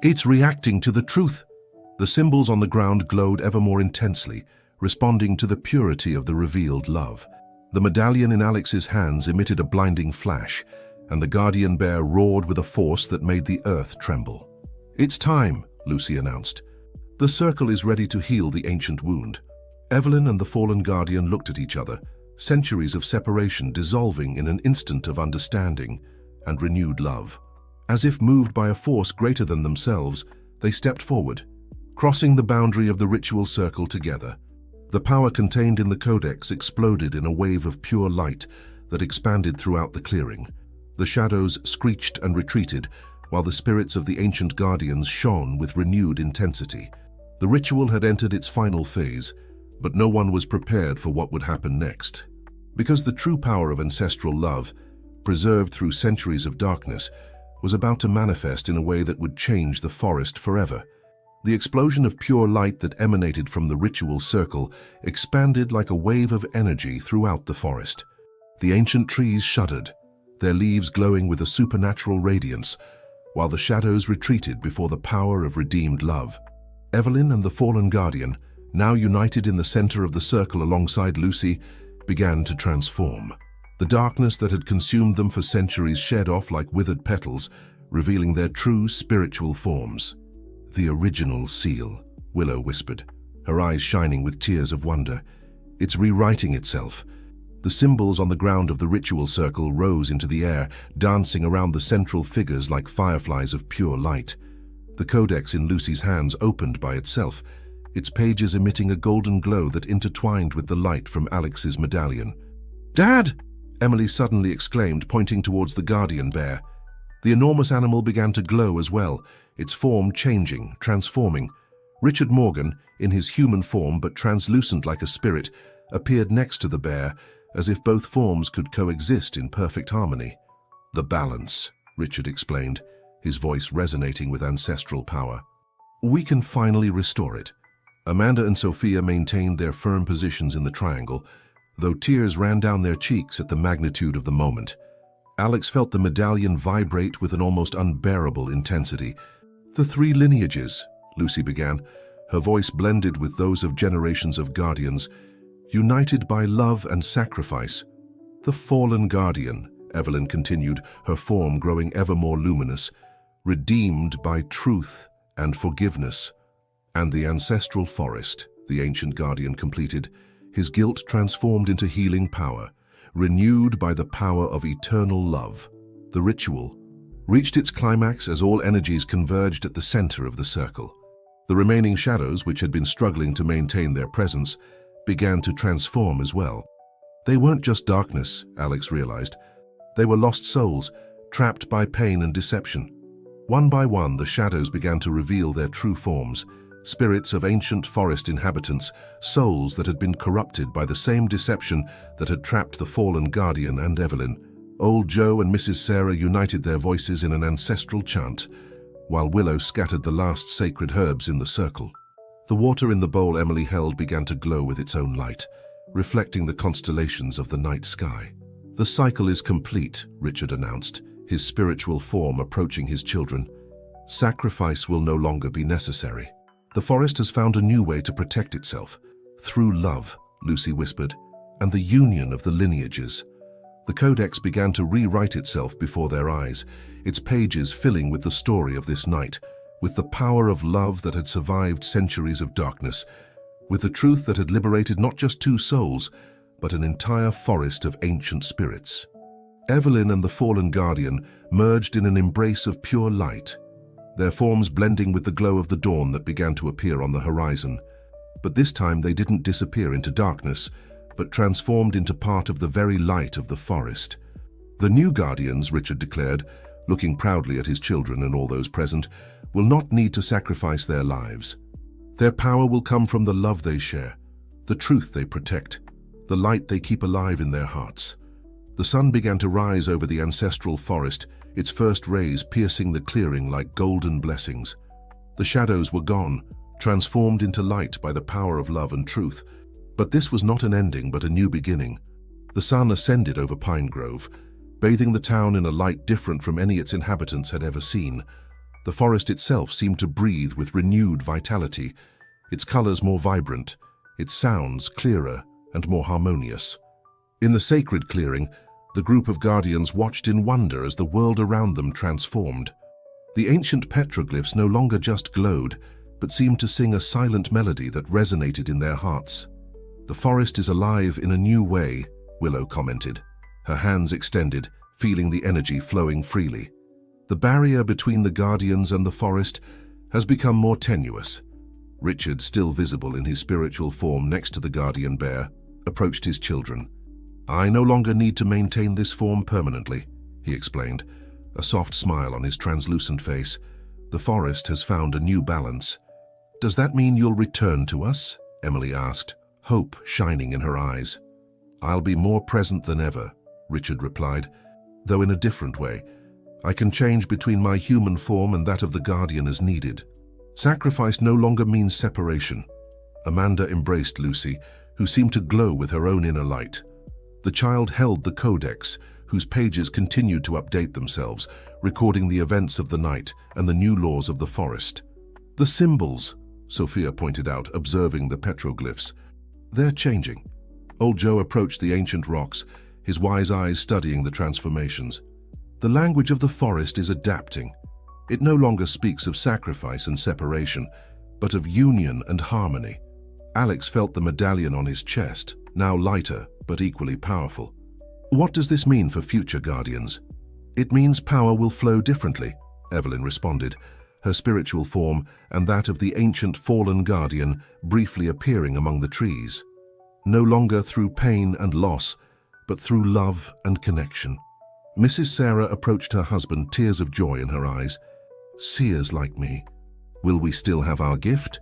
"It's reacting to the truth." The symbols on the ground glowed ever more intensely, responding to the purity of the revealed love. The medallion in Alex's hands emitted a blinding flash, and the guardian bear roared with a force that made the earth tremble. "It's time," Lucy announced. "The circle is ready to heal the ancient wound." Evelyn and the fallen guardian looked at each other, centuries of separation dissolving in an instant of understanding and renewed love. As if moved by a force greater than themselves, they stepped forward, crossing the boundary of the ritual circle together. The power contained in the codex exploded in a wave of pure light that expanded throughout the clearing. The shadows screeched and retreated, while the spirits of the ancient guardians shone with renewed intensity. The ritual had entered its final phase, but no one was prepared for what would happen next. Because the true power of ancestral love, preserved through centuries of darkness, was about to manifest in a way that would change the forest forever. The explosion of pure light that emanated from the ritual circle expanded like a wave of energy throughout the forest. The ancient trees shuddered, their leaves glowing with a supernatural radiance, while the shadows retreated before the power of redeemed love. Evelyn and the fallen guardian, now united in the center of the circle alongside Lucy, began to transform. The darkness that had consumed them for centuries shed off like withered petals, revealing their true spiritual forms. "The original seal," Willow whispered, her eyes shining with tears of wonder. "It's rewriting itself." The symbols on the ground of the ritual circle rose into the air, dancing around the central figures like fireflies of pure light. The codex in Lucy's hands opened by itself, its pages emitting a golden glow that intertwined with the light from Alex's medallion. "Dad!" Emily suddenly exclaimed, pointing towards the guardian bear. The enormous animal began to glow as well, its form changing, transforming. Richard Morgan, in his human form but translucent like a spirit, appeared next to the bear, as if both forms could coexist in perfect harmony. "The balance," Richard explained, his voice resonating with ancestral power. "We can finally restore it." Amanda and Sophia maintained their firm positions in the triangle, though tears ran down their cheeks at the magnitude of the moment. Alex felt the medallion vibrate with an almost unbearable intensity. "The three lineages," Lucy began, her voice blended with those of generations of guardians, "united by love and sacrifice." "The fallen guardian," Evelyn continued, her form growing ever more luminous, "redeemed by truth and forgiveness." "And the ancestral forest," the ancient guardian completed, his guilt transformed into healing power, renewed by the power of eternal love. The ritual reached its climax as all energies converged at the center of the circle. The remaining shadows, which had been struggling to maintain their presence, began to transform as well. They weren't just darkness, Alex realized. They were lost souls, trapped by pain and deception. One by one, the shadows began to reveal their true forms, spirits of ancient forest inhabitants, souls that had been corrupted by the same deception that had trapped the fallen guardian and Evelyn. Old Joe and Mrs. Sarah united their voices in an ancestral chant, while Willow scattered the last sacred herbs in the circle. The water in the bowl Emily held began to glow with its own light, reflecting the constellations of the night sky. "The cycle is complete," Richard announced, his spiritual form approaching his children. "Sacrifice will no longer be necessary. The forest has found a new way to protect itself, through love," Lucy whispered, "and the union of the lineages." The codex began to rewrite itself before their eyes, its pages filling with the story of this night, with the power of love that had survived centuries of darkness, with the truth that had liberated not just two souls, but an entire forest of ancient spirits. Evelyn and the fallen guardian merged in an embrace of pure light, their forms blending with the glow of the dawn that began to appear on the horizon. But this time they didn't disappear into darkness, but transformed into part of the very light of the forest. "The new guardians," Richard declared, looking proudly at his children and all those present, "will not need to sacrifice their lives. Their power will come from the love they share, the truth they protect, the light they keep alive in their hearts." The sun began to rise over the ancestral forest, its first rays piercing the clearing like golden blessings. The shadows were gone, transformed into light by the power of love and truth. But this was not an ending, but a new beginning. The sun ascended over Pine Grove, bathing the town in a light different from any its inhabitants had ever seen. The forest itself seemed to breathe with renewed vitality, its colors more vibrant, its sounds clearer and more harmonious. In the sacred clearing, the group of guardians watched in wonder as the world around them transformed. The ancient petroglyphs no longer just glowed, but seemed to sing a silent melody that resonated in their hearts. "The forest is alive in a new way," Willow commented, her hands extended, feeling the energy flowing freely. "The barrier between the guardians and the forest has become more tenuous." Richard, still visible in his spiritual form next to the guardian bear, approached his children. "I no longer need to maintain this form permanently," he explained, a soft smile on his translucent face. "The forest has found a new balance." "Does that mean you'll return to us?" Emily asked, hope shining in her eyes. "I'll be more present than ever," Richard replied, "though in a different way. I can change between my human form and that of the guardian as needed. Sacrifice no longer means separation." Amanda embraced Lucy, who seemed to glow with her own inner light. The child held the codex, whose pages continued to update themselves, recording the events of the night and the new laws of the forest. "The symbols," Sophia pointed out, observing the petroglyphs. "They're changing." Old Joe approached the ancient rocks, his wise eyes studying the transformations. "The language of the forest is adapting. It no longer speaks of sacrifice and separation, but of union and harmony." Alex felt the medallion on his chest, now lighter but equally powerful. "What does this mean for future guardians?" "It means power will flow differently," Evelyn responded, her spiritual form and that of the ancient fallen guardian briefly appearing among the trees. No longer through pain and loss, but through love and connection. Mrs. Sarah approached her husband, tears of joy in her eyes. "Seers like me. Will we still have our gift?"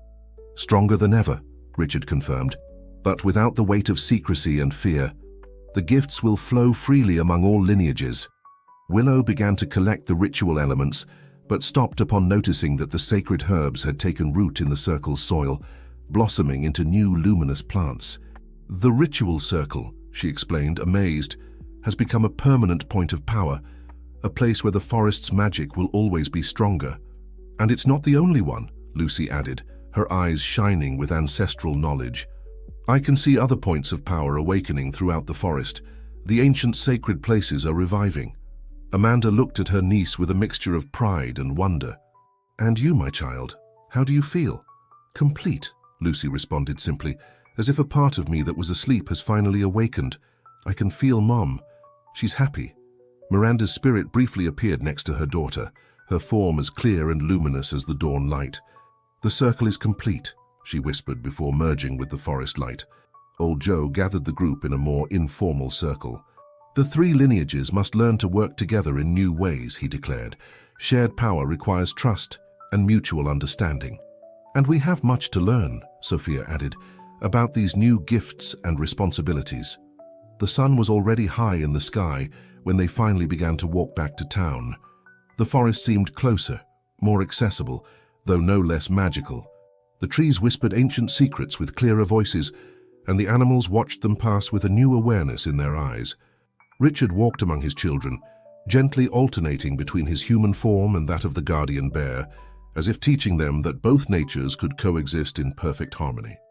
"Stronger than ever," Richard confirmed, "but without the weight of secrecy and fear. The gifts will flow freely among all lineages." Willow began to collect the ritual elements, but stopped upon noticing that the sacred herbs had taken root in the circle's soil, blossoming into new luminous plants. "The ritual circle," she explained, amazed, "has become a permanent point of power, a place where the forest's magic will always be stronger." "And it's not the only one," Lucy added, her eyes shining with ancestral knowledge. "I can see other points of power awakening throughout the forest. The ancient sacred places are reviving." Amanda looked at her niece with a mixture of pride and wonder. "And you, my child, how do you feel?" "Complete," Lucy responded simply, "as if a part of me that was asleep has finally awakened. I can feel Mom. She's happy." Miranda's spirit briefly appeared next to her daughter, her form as clear and luminous as the dawn light. "The circle is complete," she whispered before merging with the forest light. Old Joe gathered the group in a more informal circle. "The three lineages must learn to work together in new ways," he declared. "Shared power requires trust and mutual understanding." "And we have much to learn," Sophia added, "about these new gifts and responsibilities." The sun was already high in the sky when they finally began to walk back to town. The forest seemed closer, more accessible, though no less magical. The trees whispered ancient secrets with clearer voices, and the animals watched them pass with a new awareness in their eyes. Richard walked among his children, gently alternating between his human form and that of the guardian bear, as if teaching them that both natures could coexist in perfect harmony.